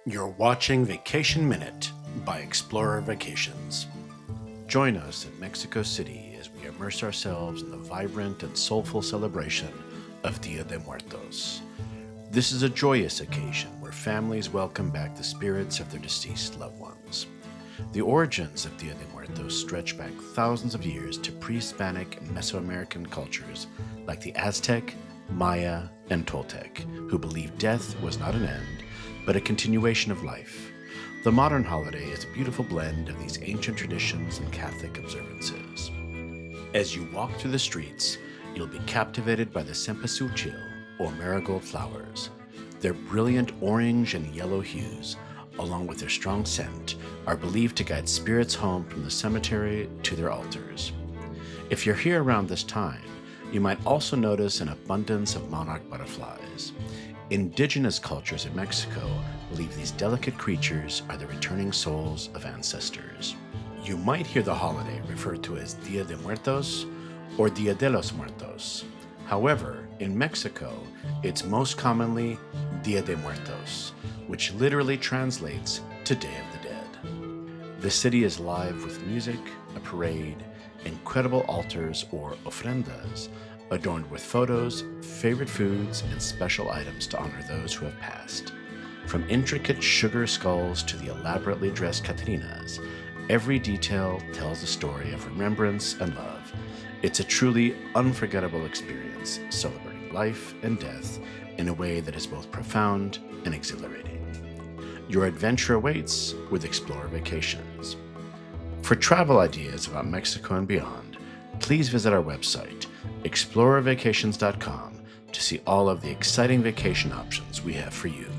You're watching Vacation Minute by Explorer Vacations. Join us in Mexico City as we immerse ourselves in the vibrant and soulful celebration of Dia de Muertos. This is a joyous occasion where families welcome back the spirits of their deceased loved ones. The origins of Dia de Muertos stretch back thousands of years to pre-Hispanic and Mesoamerican cultures like the Aztec, Maya, and Toltec, who believed death was not an end, but a continuation of life. The modern holiday is a beautiful blend of these ancient traditions and Catholic observances. As you walk through the streets, you'll be captivated by the cempasúchil, or marigold flowers. Their brilliant orange and yellow hues, along with their strong scent, are believed to guide spirits home from the cemetery to their altars. If you're here around this time, you might also notice an abundance of monarch butterflies. Indigenous cultures in Mexico believe these delicate creatures are the returning souls of ancestors. You might hear the holiday referred to as Dia de Muertos or Dia de los Muertos. However, in Mexico, it's most commonly Dia de Muertos, which literally translates to Day of the Dead. The city is live with music, a parade, incredible altars or ofrendas, adorned with photos, favorite foods, and special items to honor those who have passed. From intricate sugar skulls to the elaborately dressed Catrinas, every detail tells a story of remembrance and love. It's a truly unforgettable experience, celebrating life and death in a way that is both profound and exhilarating. Your adventure awaits with Explorer Vacations. For travel ideas about Mexico and beyond, please visit our website, ExplorerVacations.com, to see all of the exciting vacation options we have for you.